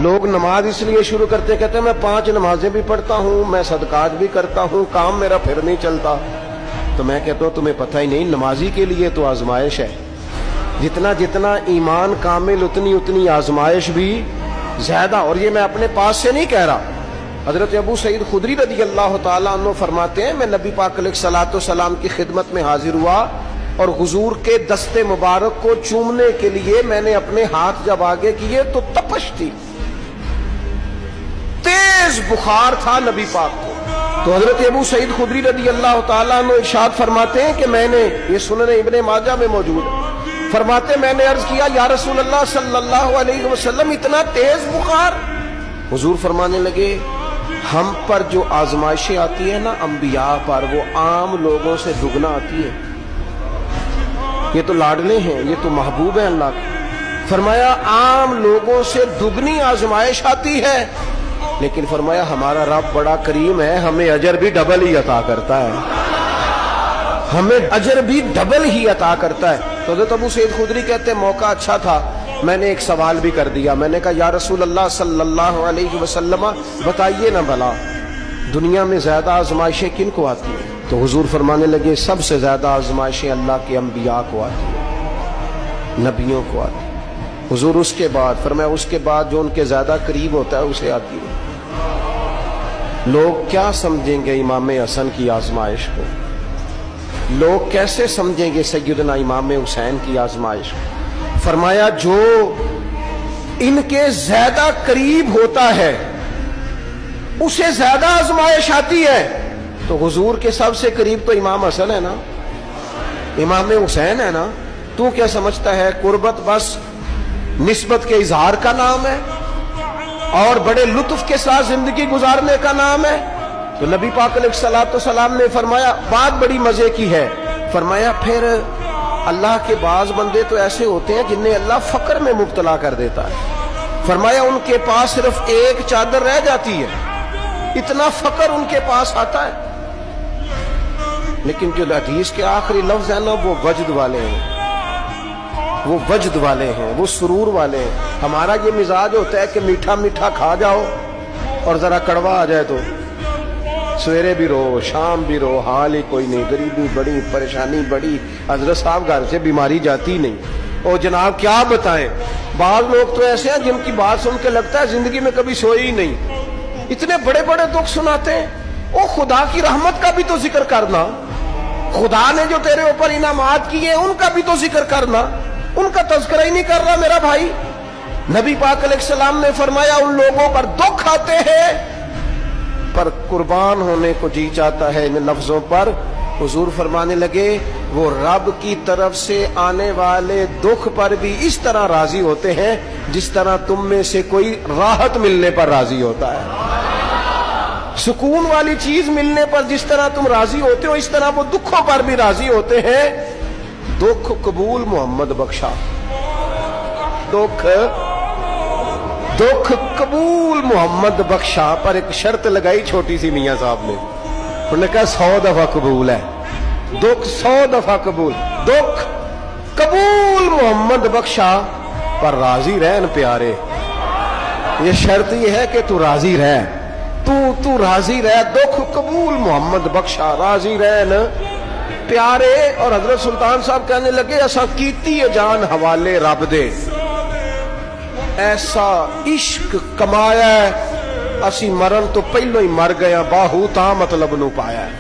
لوگ نماز اس لیے شروع کرتے کہتے ہیں میں 5 نمازیں بھی پڑھتا ہوں، میں صدقات بھی کرتا ہوں، کام میرا پھر نہیں چلتا. تو میں کہتا ہوں تمہیں پتہ ہی نہیں، نمازی کے لیے تو آزمائش ہے. جتنا جتنا ایمان کامل اتنی آزمائش بھی زیادہ. اور یہ میں اپنے پاس سے نہیں کہہ رہا. حضرت ابو سعید خدری رضی اللہ تعالیٰ عنہ فرماتے ہیں میں نبی پاک علیہ الصلوۃ والسلام کی خدمت میں حاضر ہوا اور حضور کے دست مبارک کو چومنے کے لیے میں نے اپنے ہاتھ جب آگے کیے تو تپش تھی، تیز بخار تھا نبی پاک کو. تو حضرت ابو سعید خدری رضی اللہ تعالیٰ عنہ ارشاد فرماتے ہیں کہ میں نے، یہ سنن ابن ماجہ میں موجود ہے، فرماتے میں نے عرض کیا یا رسول اللہ صلی اللہ علیہ وسلم اتنا تیز بخار؟ حضور فرمانے لگے ہم پر جو آزمائشیں آتی ہیں نا انبیاء پر، وہ عام لوگوں سے دگنا آتی ہے. یہ تو لاڈلے ہیں، یہ تو محبوب ہیں اللہ کے. فرمایا عام لوگوں سے دگنی آزمائش آتی ہے، لیکن فرمایا ہمارا رب بڑا کریم ہے، ہمیں اجر بھی ڈبل ہی عطا کرتا ہے، ہمیں اجر بھی ڈبل ہی عطا کرتا ہے. تو حضرت ابو سعید خدری کہتے ہیں موقع اچھا تھا، میں نے ایک سوال بھی کر دیا. میں نے کہا یا رسول اللہ صلی اللہ علیہ وسلم بتائیے نا بھلا دنیا میں زیادہ آزمائشیں کن کو آتی ہیں؟ تو حضور فرمانے لگے سب سے زیادہ آزمائشیں اللہ کے انبیاء کو آتی ہیں، نبیوں کو آتی ہیں. حضور اس کے بعد فرمایا اس کے بعد جو ان کے زیادہ قریب ہوتا ہے اسے آتی ہے. لوگ کیا سمجھیں گے امام حسن کی آزمائش کو؟ لوگ کیسے سمجھیں گے سیدنا امام حسین کی آزمائش کو؟ فرمایا جو ان کے زیادہ قریب ہوتا ہے اسے زیادہ آزمائش آتی ہے. تو حضور کے سب سے قریب تو امام حسن ہے نا، امام حسین ہے نا. تو کیا سمجھتا ہے قربت بس نسبت کے اظہار کا نام ہے اور بڑے لطف کے ساتھ زندگی گزارنے کا نام ہے؟ تو نبی پاک علیہ الصلوۃ والسلام نے فرمایا بات بڑی مزے کی ہے. فرمایا پھر اللہ کے بعض بندے تو ایسے ہوتے ہیں جنہیں اللہ فقر میں مبتلا کر دیتا ہے. فرمایا ان کے پاس صرف ایک چادر رہ جاتی ہے، اتنا فقر ان کے پاس آتا ہے. لیکن جو حدیث کے آخری لفظ ہیں نا وہ وجد والے ہیں، وہ وجد والے ہیں، وہ سرور والے ہیں. ہمارا یہ مزاج ہوتا ہے کہ میٹھا میٹھا کھا جاؤ اور ذرا کڑوا آ جائے تو سویرے بھی رو شام بھی رو، حال ہی کوئی نہیں، غریبی بڑی، پریشانی بڑی، حضرت صاحب گھر سے بیماری جاتی نہیں. اور جناب کیا بتائیں، بعض لوگ تو ایسے ہیں جن کی بات سن کے لگتا ہے زندگی میں کبھی سوئی ہی نہیں، اتنے بڑے بڑے دکھ سناتے ہیں. او خدا کی رحمت کا بھی تو ذکر کرنا، خدا نے جو تیرے اوپر انعامات کیے ان کا بھی تو ذکر کرنا. ان کا تذکرہ ہی نہیں کر رہا میرا بھائی. نبی پاک علیہ السلام نے فرمایا ان لوگوں پر دکھ آتے ہیں پر قربان ہونے کو جی چاہتا ہے ان لفظوں پر. حضور فرمانے لگے وہ رب کی طرف سے آنے والے دکھ پر بھی اس طرح راضی ہوتے ہیں جس طرح تم میں سے کوئی راحت ملنے پر راضی ہوتا ہے. سکون والی چیز ملنے پر جس طرح تم راضی ہوتے ہو اس طرح وہ دکھوں پر بھی راضی ہوتے ہیں. دکھ قبول محمد بخشا، دکھ قبول محمد بخشا. پر ایک شرط لگائی چھوٹی سی میاں صاحب نے، انہوں نے کہا 100 دفعہ قبول ہے، دکھ 100 دفعہ قبول. دکھ قبول محمد بخشا پر راضی رہن پیارے. یہ شرط یہ ہے کہ تو راضی رہ، تو راضی رہ. دکھ قبول محمد بخشا، راضی رہن پیارے. اور حضرت سلطان صاحب کہنے لگے ایسا کیتی ہے جان حوالے رب دے، ایسا عشق کمایا ہے اسی مرن تو پہلو ہی مر گیا، باہو تا مطلب نو پایا ہے.